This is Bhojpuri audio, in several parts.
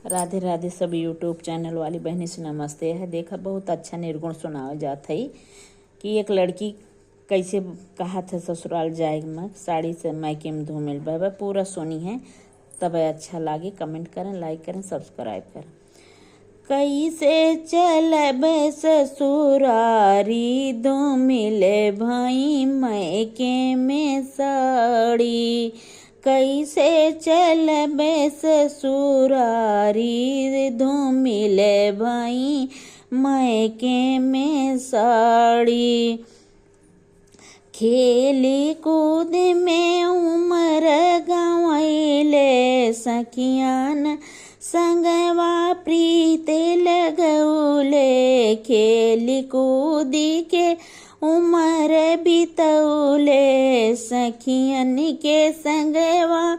राधे राधे सब यूट्यूब चैनल वाली बहनी से नमस्ते है। देखा बहुत अच्छा निर्गुण सुनावा जात है कि एक लड़की कैसे कहा था ससुराल जाए में साड़ी से मायके में धूमिल बाबा पूरा सुनी है। तब अच्छा लागे कमेंट करें, लाइक करें, सब्सक्राइब करें। कैसे चलब ससुरारी धूमिले भाई मायके में साड़ी, कैसे चलबे ससुरारी धूमिले भाई मायके में साड़ी। खेली कूद में उमर गंवैले सखियान संगवा प्रीत लगौले, खेली कूदी के उमर बितौले सखियन के संगवा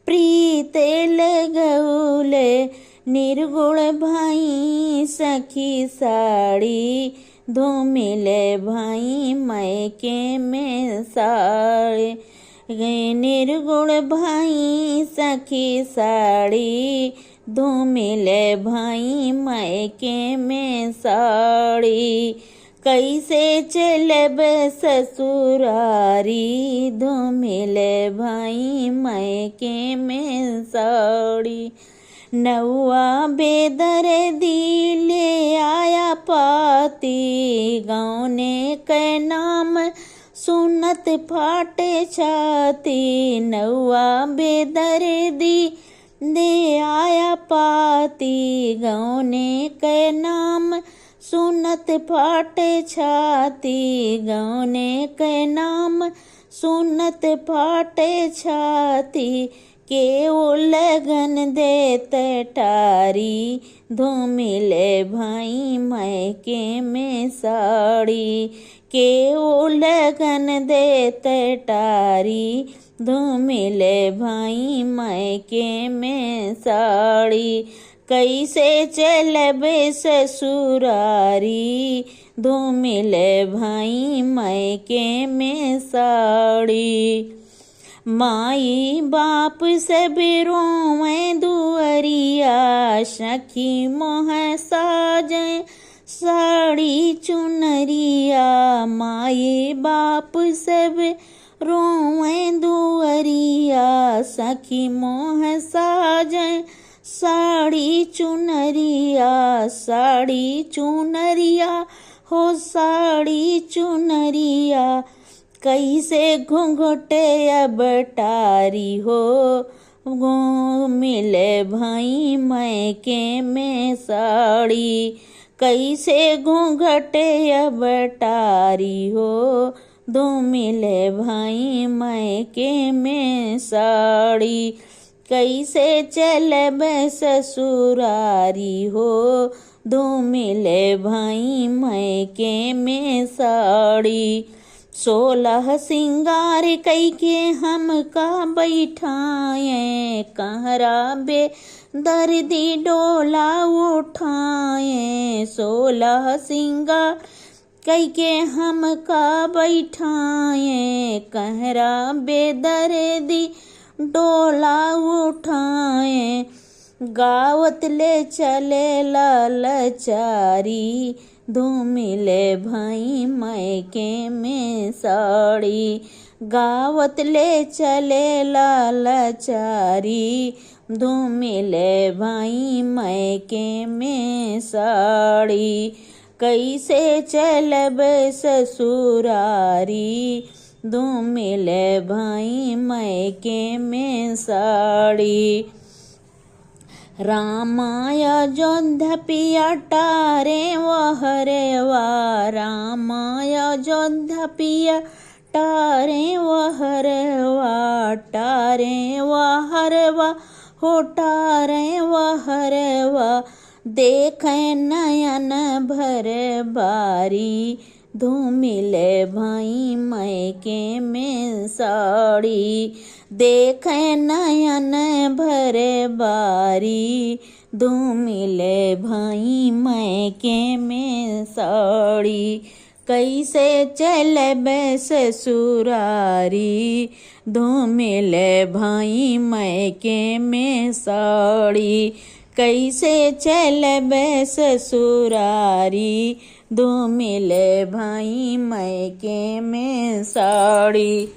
प्रीत लगौले। निर्गुण भाई सखी साड़ी धूमिले भाई मायके में साड़ी, निर्गुण भाई सखी साड़ी धूमिले भाई मायके में साड़ी। कैसे चलब ससुरारी धूमिले भाई मायके में साड़ी। नौआ बेदर दिले आया पाती, गाँव के नाम सुनत फाटे छाती। नौआ बेदर दी दे आया पाती, गाँव के नाम सुनत फाटे छाती। गाँव के नाम सुनत फाटे छाती। के वो लगन देते टारी धूमिले भाई मायके में साड़ी। के वो लगन देते टारी धूमिले भाई मायके में साड़ी। कैसे चलबे ससुरारी धूमिले भाई मायके में साड़ी। माई बाप सब रोवे दुअरिया सखी मोह साजे साड़ी चुनरिया। माई बाप सब रोवे दुअरिया सखी मोह साजे साड़ी चुनरिया। साड़ी चुनरिया हो साड़ी चुनरिया, कैसे घूंघटे अब टारी हो मिले भाई मायके में साड़ी। कैसे घूंघटे अब टारी हो धूमिले भाई मायके में साड़ी। कैसे चलब ससुरारी हो धूमिले भाई मायके में साड़ी। 16 सिंगार कई के हम का बैठाए, कहरा बे दर्दी डोला उठाए। 16 सिंगार कई के हम का बैठाए, कहरा बे दर्दी डोला उठाए। गावत ले चले लालचारी धूमिले भाई मायके में साड़ी। गावत ले चले लालचारी धूमिले भाई मायके में साड़ी। कैसे चलब ससुरारी धूमिले भाई मायके में साड़ी। रामाया जोधा पिया टारे वहरवा, रामाया जोधा पिया टारे वहरवा। टारे वहरवा हो टारे वहरवा, देखे नयन भर बारी धूमिले भाई मायके में साड़ी। देखे नयन भर बारी धूमिले भाई मायके में साड़ी। कैसे चलब ससुरारी धूमिले भाई मायके में साड़ी। कैसे चलबे ससुरारी, धूमिल भाई मैके में साड़ी।